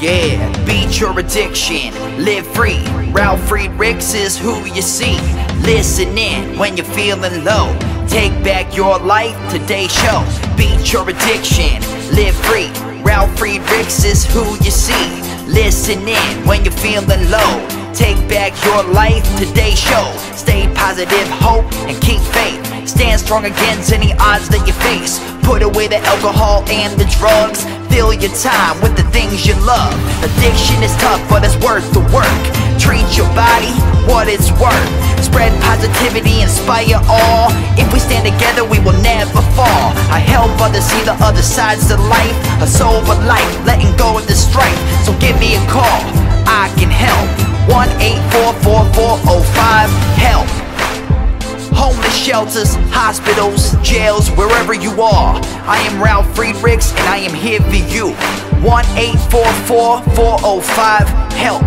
Yeah, beat your addiction, live free. Ralf Friedrichs is who you see. Listen in when you're feeling low. Take back your life, today's show. Beat your addiction, live free. Ralf Friedrichs is who you see. Listen in when you're feeling low. Take back your life, today's show. Stay positive, hope, and keep faith. Stand strong against any odds that you face. Put away the alcohol and the drugs. Fill your time with the things you love. Addiction is tough, but it's worth the work. Treat your body what it's worth. Spread positivity, inspire all. If we stand together, we will never fall. I help others see the other sides to life. A sober life, letting go of the strife. So give me a call, I can help. 1-844-4405-HELP. Homeless shelters, hospitals, jails, wherever you are. I am Ralf Friedrichs and I am here for you. 1-844-405-HELP.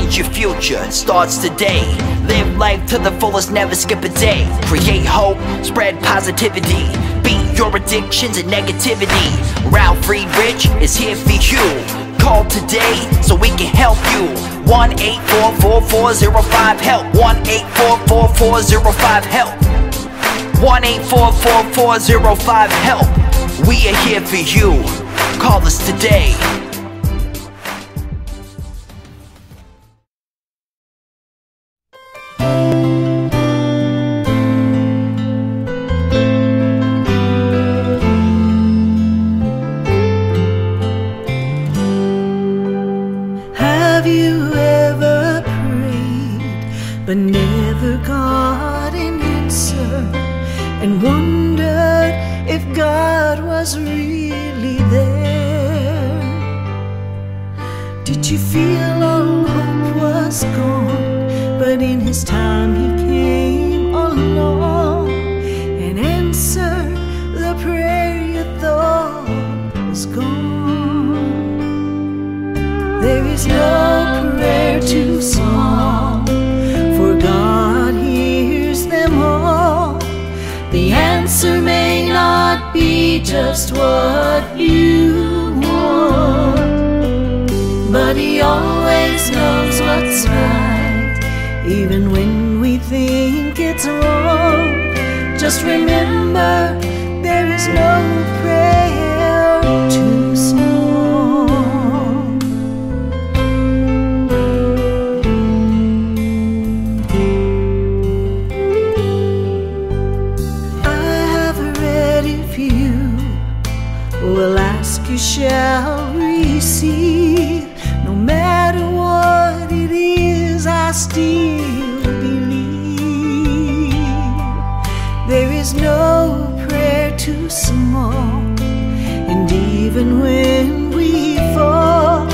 Change your future, starts today. Live life to the fullest, never skip a day. Create hope, spread positivity. Beat your addictions and negativity. Ralf Friedrichs is here for you. Call today so we can help you. 1-844-405-HELP. 1-844-405-HELP. 1-844-405-HELP. We are here for you. Call us today. Have you ever prayed but never got an answer, and wondered if God was really there? Did you feel all hope was gone, but in His time He came along and answered the prayer you thought was gone? There is no prayer too small, for God hears them all. The answer may not be just what you want, but He always knows what's right, even when we think it's wrong. Just remember, there is no prayer too small. Will ask, you shall receive. No matter what it is, I still believe. There is no prayer too small, and even when we fall,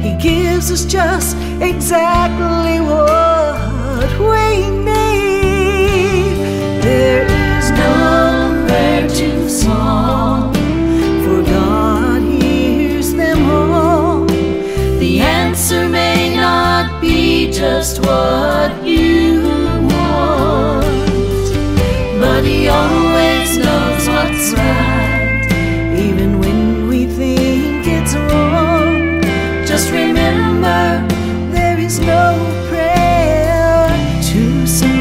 He gives us just exactly what we need. There is no prayer too small, for God hears them all. The answer may not be just what you want, but He always knows what's right, even when we think it's wrong. Just remember, there is no prayer too small.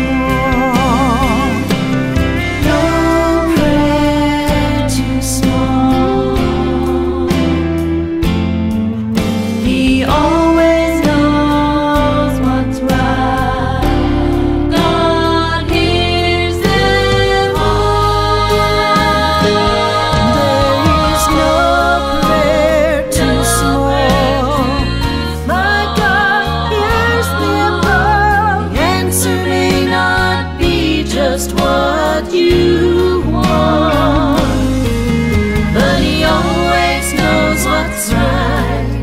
Just what you want, but He always knows what's right,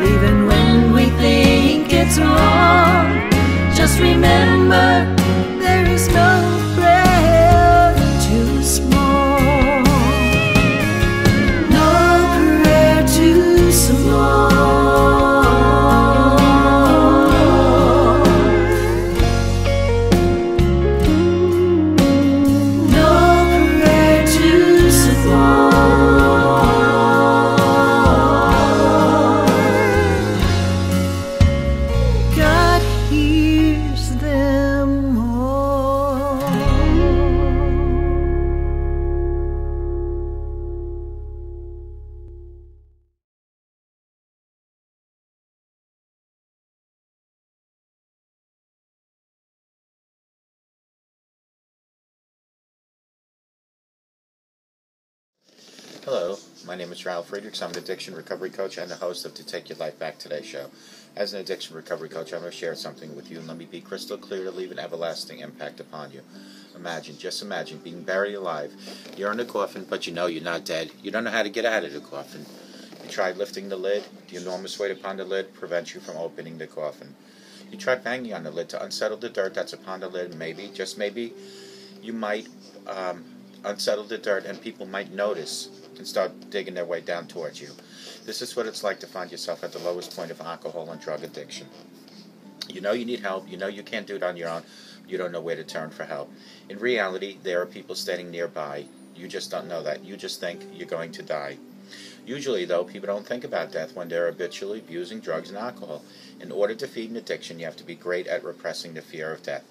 even when we think it's wrong. Just remember, there is no prayer too small. No prayer too small. Hello, my name is Ralf Friedrichs. I'm an addiction recovery coach and the host of To Take Your Life Back Today show. As an addiction recovery coach, I'm going to share something with you, and let me be crystal clear to leave an everlasting impact upon you. Just imagine being buried alive. You're in a coffin, but you know you're not dead. You don't know how to get out of the coffin. You tried lifting the lid. The enormous weight upon the lid prevents you from opening the coffin. You tried banging on the lid to unsettle the dirt that's upon the lid. Maybe, just maybe, you might unsettle the dirt and people might notice and start digging their way down towards you. This is what it's like to find yourself at the lowest point of alcohol and drug addiction. You know you need help. You know you can't do it on your own. You don't know where to turn for help. In reality, there are people standing nearby. You just don't know that. You just think you're going to die. Usually, though, people don't think about death when they're habitually abusing drugs and alcohol. In order to defeat an addiction, you have to be great at repressing the fear of death.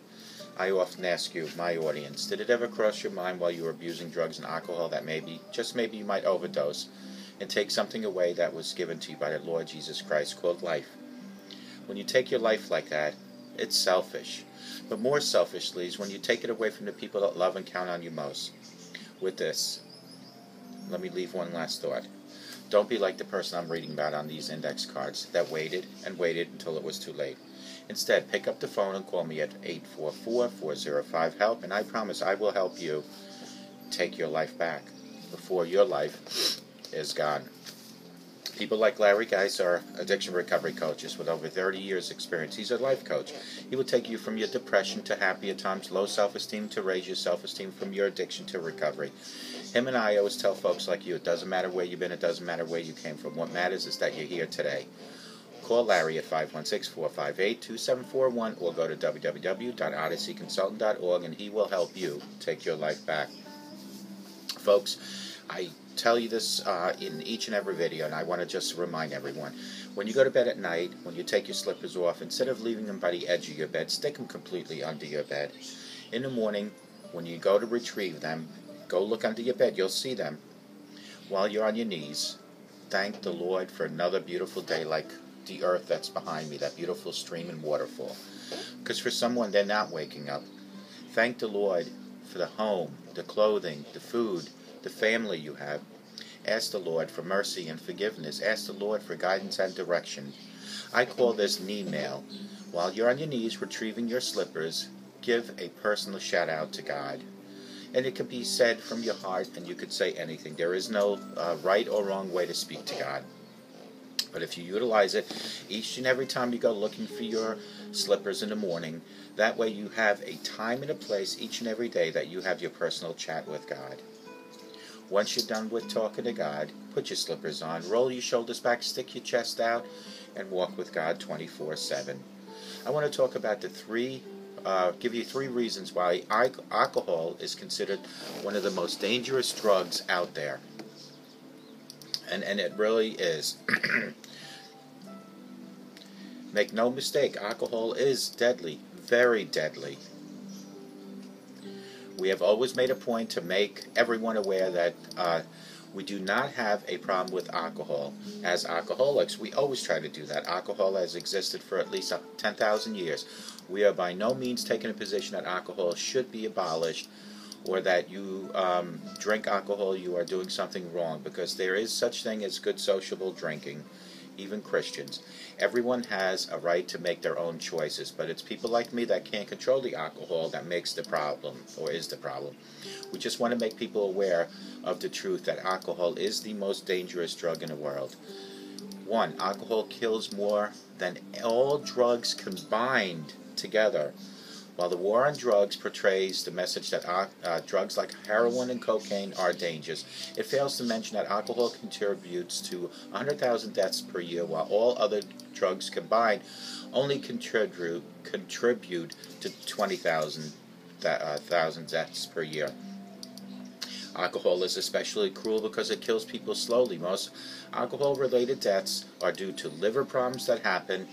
I often ask you, my audience, did it ever cross your mind while you were abusing drugs and alcohol that maybe, just maybe, you might overdose and take something away that was given to you by the Lord Jesus Christ, called life? When you take your life like that, it's selfish. But more selfishly is when you take it away from the people that love and count on you most. With this, let me leave one last thought. Don't be like the person I'm reading about on these index cards that waited and waited until it was too late. Instead, pick up the phone and call me at 844-405-HELP, and I promise I will help you take your life back before your life is gone. People like Larry Geis are addiction recovery coaches with over 30 years experience. He's a life coach. He will take you from your depression to happy at times, low self-esteem to raise your self-esteem, from your addiction to recovery. Him and I always tell folks like you, it doesn't matter where you've been, it doesn't matter where you came from. What matters is that you're here today. Call Larry at 516-458-2741 or go to www.odysseyconsultant.org and he will help you take your life back. Folks, I tell you this in each and every video, and I want to just remind everyone, when you go to bed at night, when you take your slippers off, instead of leaving them by the edge of your bed, stick them completely under your bed. In the morning, when you go to retrieve them, go look under your bed, you'll see them. While you're on your knees, thank the Lord for another beautiful day like the earth that's behind me, that beautiful stream and waterfall. Because for someone, they're not waking up. Thank the Lord for the home, the clothing, the food, the family you have. Ask the Lord for mercy and forgiveness. Ask the Lord for guidance and direction. I call this knee mail. While you're on your knees retrieving your slippers, give a personal shout out to God. And it can be said from your heart, and you could say anything. There is no right or wrong way to speak to God. But if you utilize it each and every time you go looking for your slippers in the morning, that way you have a time and a place each and every day that you have your personal chat with God. Once you're done with talking to God, put your slippers on, roll your shoulders back, stick your chest out, and walk with God 24/7. I want to talk about give you three reasons why alcohol is considered one of the most dangerous drugs out there. And it really is. Make no mistake, alcohol is deadly, very deadly. We have always made a point to make everyone aware that we do not have a problem with alcohol. As alcoholics, we always try to do that. Alcohol has existed for at least 10,000 years. We are by no means taking a position that alcohol should be abolished, or that you drink alcohol, you are doing something wrong, because there is such thing as good sociable drinking, even Christians. Everyone has a right to make their own choices, but it's people like me that can't control the alcohol that makes the problem, or is the problem. We just want to make people aware of the truth that alcohol is the most dangerous drug in the world. One, alcohol kills more than all drugs combined together. While the war on drugs portrays the message that drugs like heroin and cocaine are dangerous, it fails to mention that alcohol contributes to 100,000 deaths per year, while all other drugs combined only contribute to 20,000 deaths per year. Alcohol is especially cruel because it kills people slowly. Most alcohol-related deaths are due to liver problems that happen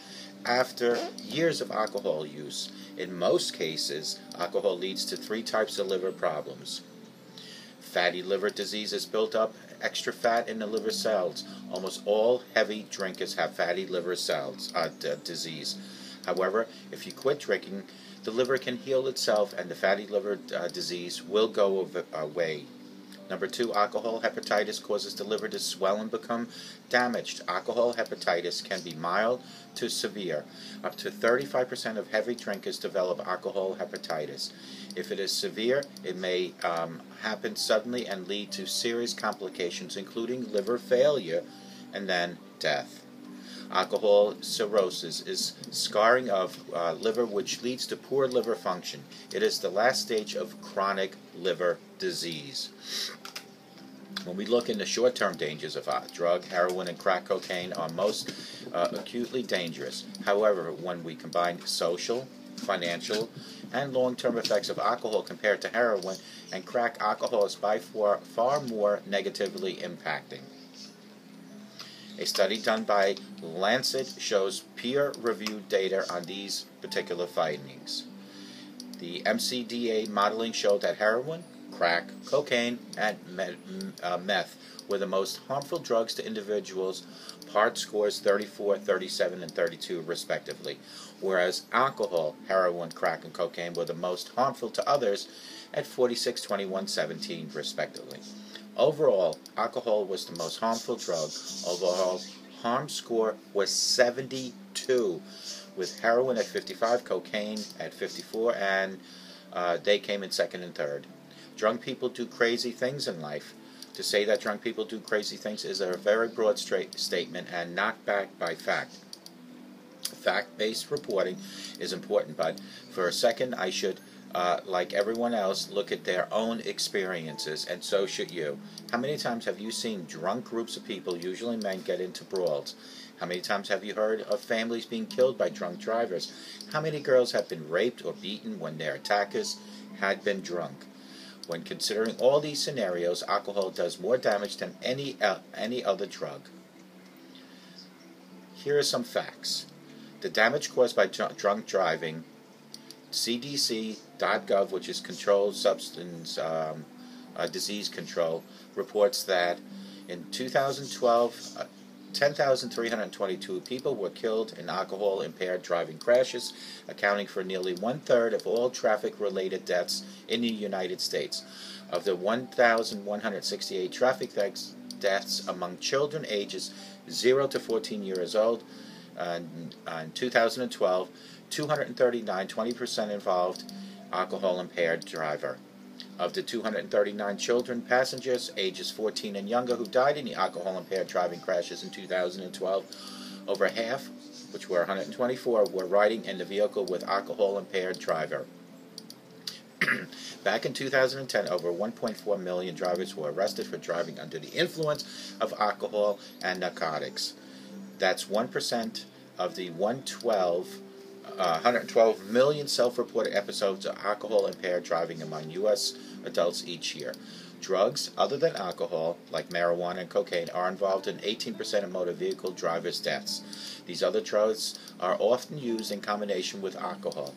after years of alcohol use. In most cases, alcohol leads to 3 types of liver problems. Fatty liver disease is built up extra fat in the liver cells. Almost all heavy drinkers have fatty liver cells disease. However, if you quit drinking, the liver can heal itself and the fatty liver disease will go away. Number 2, alcohol hepatitis causes the liver to swell and become damaged. Alcohol hepatitis can be mild to severe. Up to 35% of heavy drinkers develop alcohol hepatitis. If it is severe, it may happen suddenly and lead to serious complications, including liver failure and then death. Alcohol cirrhosis is scarring of liver, which leads to poor liver function. It is the last stage of chronic liver disease. When we look into short-term dangers of drug, heroin and crack cocaine are most acutely dangerous. However, when we combine social, financial, and long-term effects of alcohol compared to heroin and crack, alcohol is by far more negatively impacting. A study done by Lancet shows peer-reviewed data on these particular findings. The MCDA modeling showed that heroin, crack, cocaine, and meth were the most harmful drugs to individuals, PART scores 34, 37, and 32 respectively, whereas alcohol, heroin, crack, and cocaine were the most harmful to others at 46, 21, 17 respectively. Overall, alcohol was the most harmful drug. Overall harm score was 72, with heroin at 55, cocaine at 54, and they came in second and third. Drunk people do crazy things in life. To say that drunk people do crazy things is a very broad statement and not backed by fact. Fact-based reporting is important, but for a second I should, like everyone else, look at their own experiences, and so should you. How many times have you seen drunk groups of people, usually men, get into brawls? How many times have you heard of families being killed by drunk drivers? How many girls have been raped or beaten when their attackers had been drunk? When considering all these scenarios, alcohol does more damage than any other drug. Here are some facts. The damage caused by drunk driving, CDC.gov, which is Controlled Substance Disease Control, reports that in 2012, 10,322 people were killed in alcohol-impaired driving crashes, accounting for nearly one-third of all traffic-related deaths in the United States. Of the 1,168 traffic deaths among children ages 0 to 14 years old in 2012, 239, 20% involved alcohol-impaired driver. Of the 239 children passengers ages 14 and younger who died in the alcohol-impaired driving crashes in 2012, over half, which were 124, were riding in the vehicle with alcohol-impaired driver. Back in 2010, over 1.4 million drivers were arrested for driving under the influence of alcohol and narcotics. That's 1% of the 112 million self-reported episodes of alcohol-impaired driving among U.S. adults each year. Drugs, other than alcohol, like marijuana and cocaine, are involved in 18% of motor vehicle drivers' deaths. These other drugs are often used in combination with alcohol.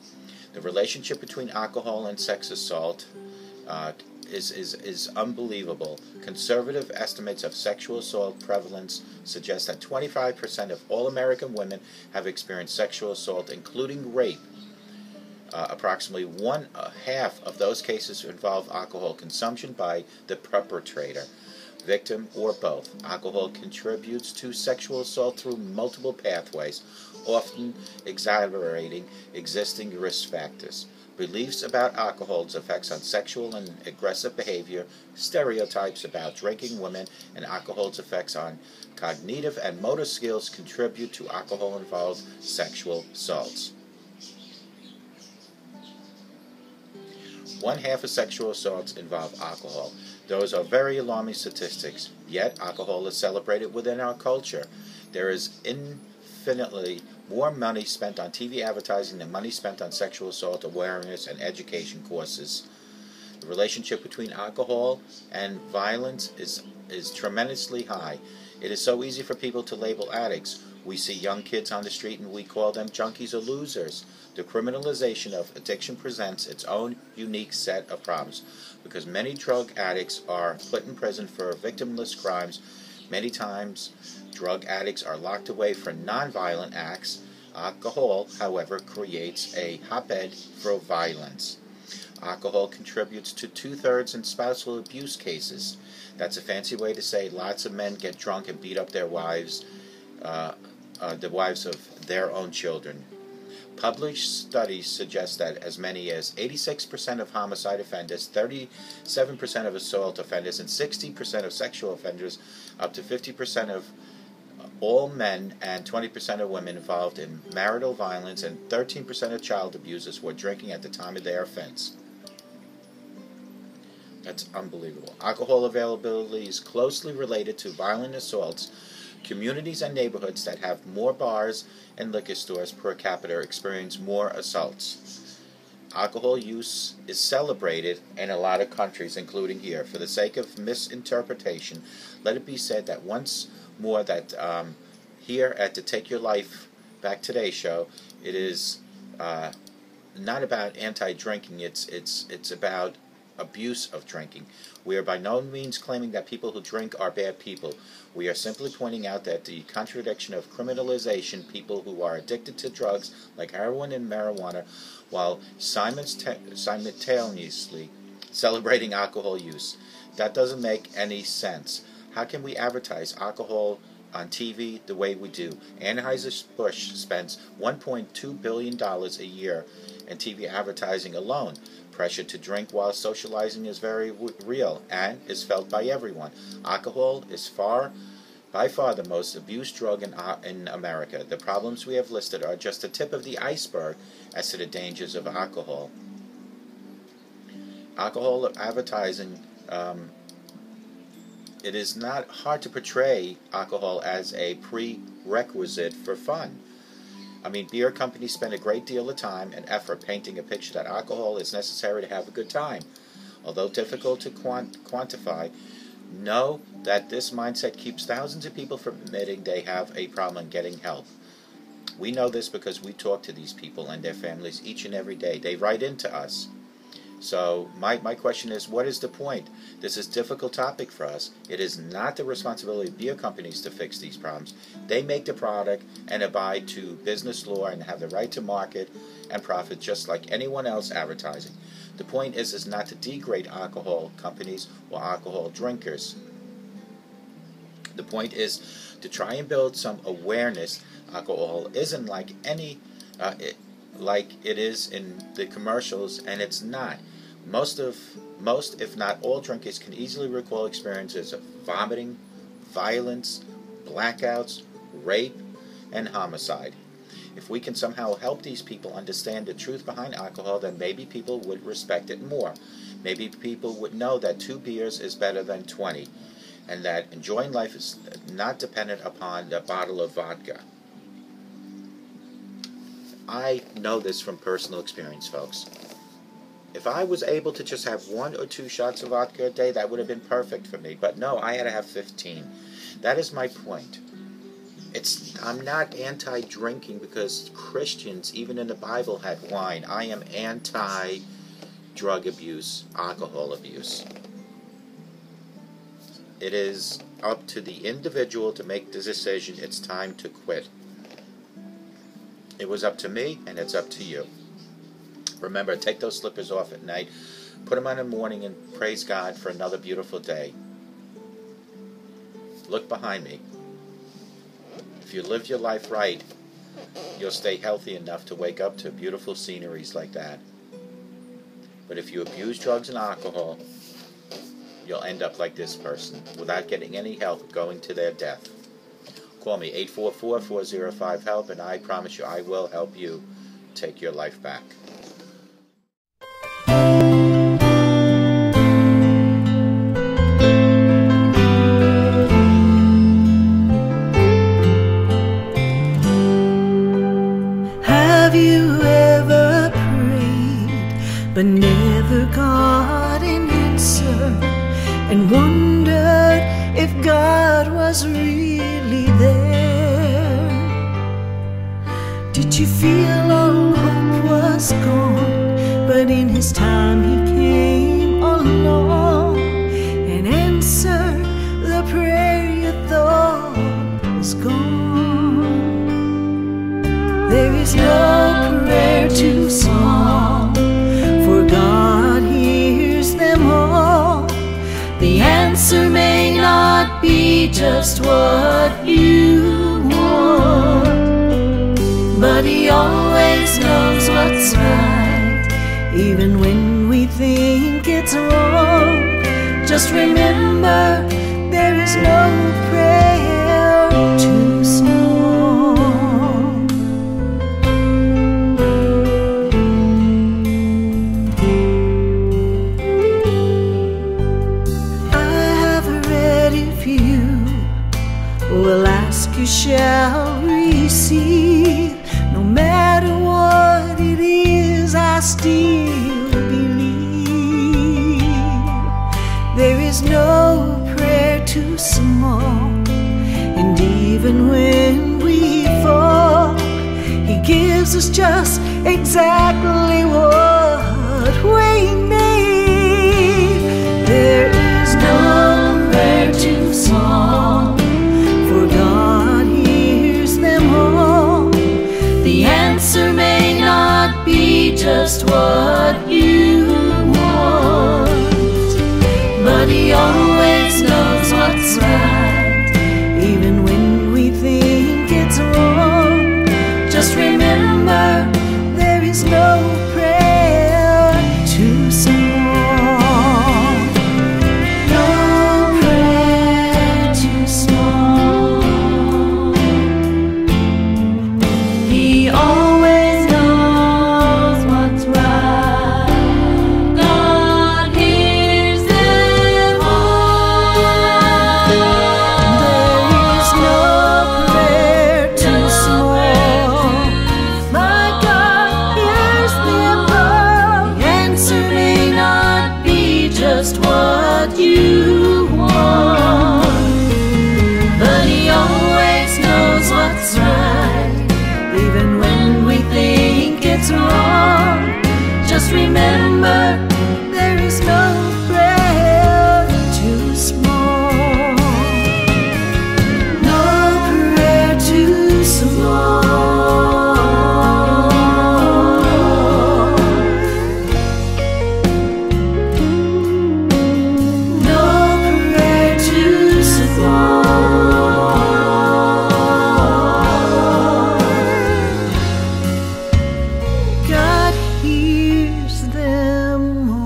The relationship between alcohol and sex assault is unbelievable. Conservative estimates of sexual assault prevalence suggest that 25% of all American women have experienced sexual assault, including rape. Approximately half of those cases involve alcohol consumption by the perpetrator, victim, or both. Alcohol contributes to sexual assault through multiple pathways, often exaggerating existing risk factors. Beliefs about alcohol's effects on sexual and aggressive behavior, stereotypes about drinking women, and alcohol's effects on cognitive and motor skills contribute to alcohol-involved sexual assaults. One half of sexual assaults involve alcohol. Those are very alarming statistics. Yet, alcohol is celebrated within our culture. There is infinitely more money spent on TV advertising than money spent on sexual assault awareness and education courses. The relationship between alcohol and violence is tremendously high. It is so easy for people to label addicts. We see young kids on the street and we call them junkies or losers. The criminalization of addiction presents its own unique set of problems because many drug addicts are put in prison for victimless crimes. Many times, drug addicts are locked away for nonviolent acts. Alcohol, however, creates a hotbed for violence. Alcohol contributes to 2/3 in spousal abuse cases. That's a fancy way to say lots of men get drunk and beat up their wives, the wives of their own children. Published studies suggest that as many as 86% of homicide offenders, 37% of assault offenders, and 60% of sexual offenders, up to 50% of all men and 20% of women involved in marital violence, and 13% of child abusers were drinking at the time of their offense. That's unbelievable. Alcohol availability is closely related to violent assaults. Communities and neighborhoods that have more bars and liquor stores per capita experience more assaults. Alcohol use is celebrated in a lot of countries, including here. For the sake of misinterpretation, let it be said that once more that here at the Take Your Life Back Today show, it is not about anti-drinking. It's about abuse of drinking. We are by no means claiming that people who drink are bad people. We are simply pointing out that the contradiction of criminalization people who are addicted to drugs like heroin and marijuana while simultaneously celebrating alcohol use. That doesn't make any sense. How can we advertise alcohol on TV the way we do? Anheuser-Busch spends $1.2 billion a year in TV advertising alone. Pressure to drink while socializing is very real and is felt by everyone. Alcohol is by far the most abused drug in America. The problems we have listed are just the tip of the iceberg as to the dangers of alcohol. Alcohol advertising, it is not hard to portray alcohol as a prerequisite for fun. I mean, beer companies spend a great deal of time and effort painting a picture that alcohol is necessary to have a good time. Although difficult to quantify, know that this mindset keeps thousands of people from admitting they have a problem and getting help. We know this because we talk to these people and their families each and every day. They write into us. So my question is, what is the point? This is a difficult topic for us. It is not the responsibility of beer companies to fix these problems. They make the product and abide to business law and have the right to market and profit just like anyone else advertising. The point is not to degrade alcohol companies or alcohol drinkers. The point is to try and build some awareness. Alcohol isn't like like it is in the commercials, and it's not. Most, if not all, drinkers can easily recall experiences of vomiting, violence, blackouts, rape, and homicide. If we can somehow help these people understand the truth behind alcohol, then maybe people would respect it more. Maybe people would know that 2 beers is better than 20, and that enjoying life is not dependent upon a bottle of vodka. I know this from personal experience, folks. If I was able to just have 1 or 2 shots of vodka a day, that would have been perfect for me. But no, I had to have 15. That is my point. I'm not anti-drinking because Christians, even in the Bible, had wine. I am anti-drug abuse, alcohol abuse. It is up to the individual to make the decision. It's time to quit. It was up to me, and it's up to you. Remember, take those slippers off at night, put them on in the morning, and praise God for another beautiful day. Look behind me. If you live your life right, you'll stay healthy enough to wake up to beautiful sceneries like that. But if you abuse drugs and alcohol, you'll end up like this person, without getting any help, going to their death. Call me, 844-405-HELP, and I promise you I will help you take your life back. Have you ever prayed but never got an answer, and wondered if God was really there? Did you feel all hope was gone, but in His time He came along and answered the prayer you thought was gone? There is no prayer too small, for God hears them all. The answer may not be just what you want, but He always knows what's right, even when we think it's wrong. Just remember, there is no prayer too small. receive. No matter what it is, I still believe. There is no prayer too small, and even when we fall, He gives us just exactly what we need. There is no prayer too small, for God hears them all. The answer may not be just what you want, but He always knows what's right, even when we think it's wrong. Just remember, there is no prayer too small. No prayer too small. He always knows what's right. God hears them all. There is no prayer too small. My God hears them all. The answer may not be just what you want, but He always knows what's right, even when we think it's wrong. Just remember, there is no prayer too small. No prayer too small. No prayer too small. God hears them all.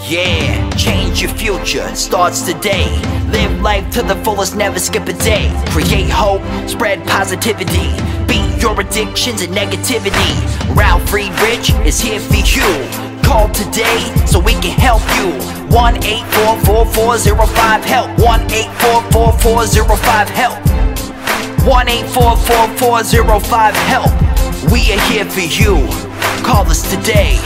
Yeah, change your future, starts today. Live life to the fullest, never skip a day. Create hope, spread positivity. Beat your addictions and negativity. Ralf Friedrichs is here for you. Call today so we can help you. 1-844-405-HELP. 1-844-405-HELP. 1-844-405-HELP. We are here for you. Call us today.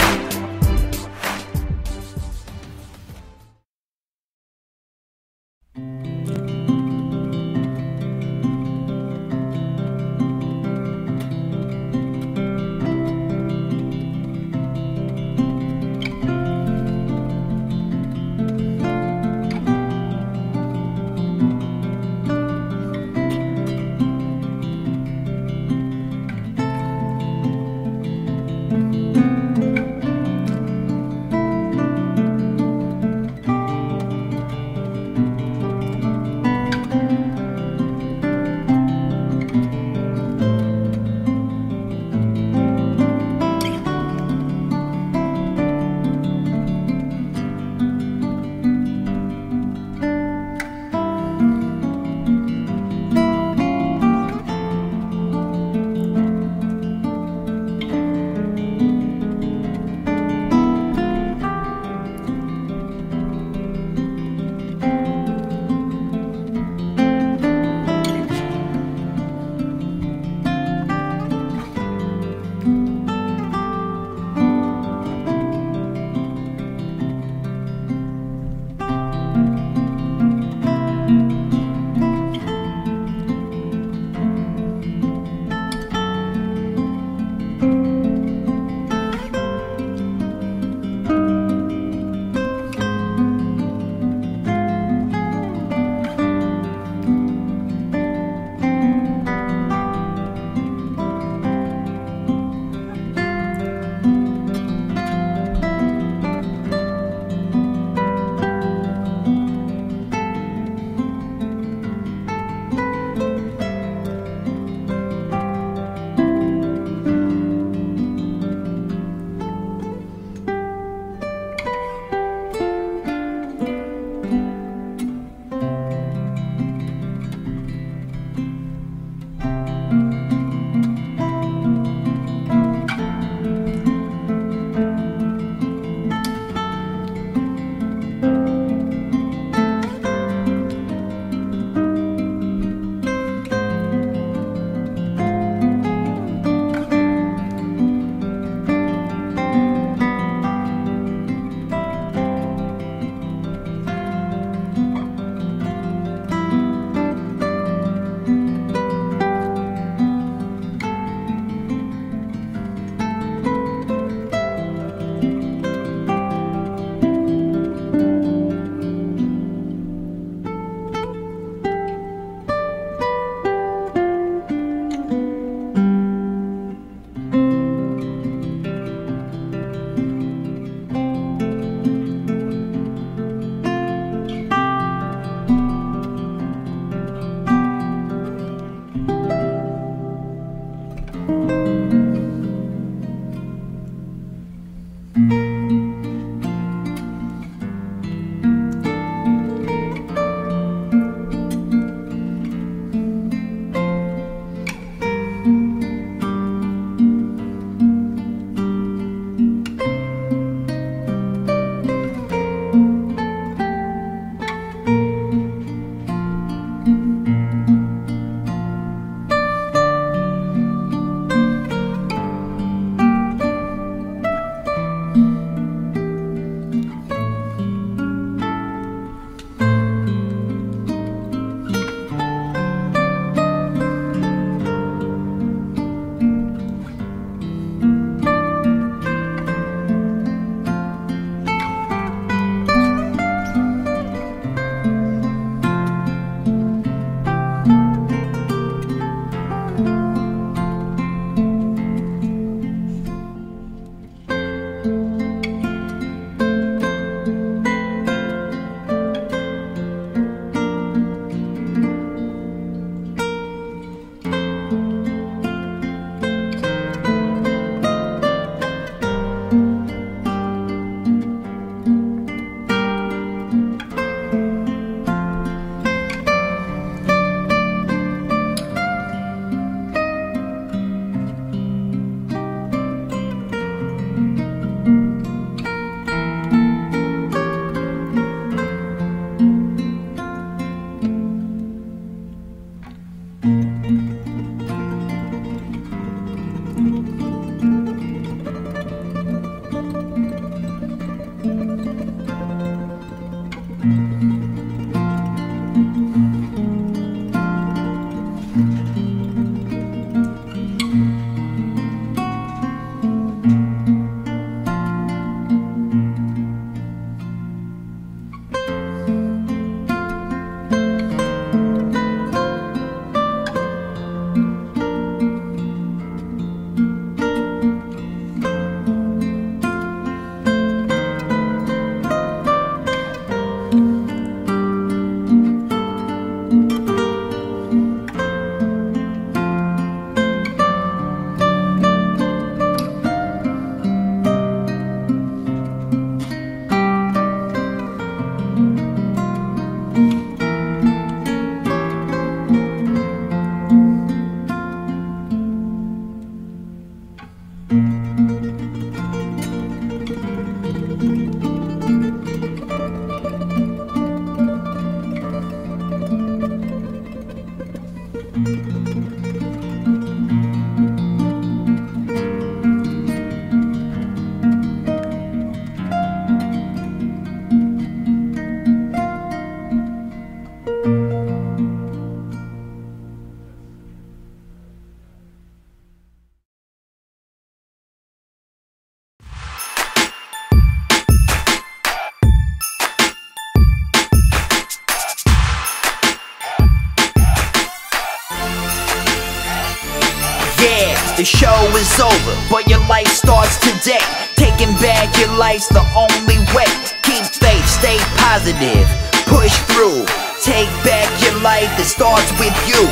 The show is over, but your life starts today. Taking back your life's the only way. Keep faith, stay positive, push through. Take back your life, it starts with you.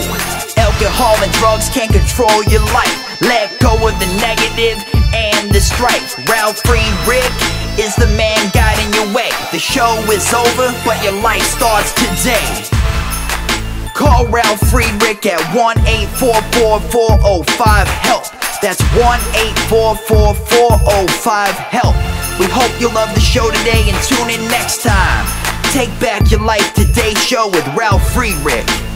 Alcohol and drugs can't control your life. Let go of the negative and the strife. Ralf Friedrichs is the man guiding your way. The show is over, but your life starts today. Call Ralf Friedrichs at 1-844-405-HELP. That's 1-844-405-HELP. We hope you love the show today and tune in next time. Take back your life today show with Ralf Friedrichs.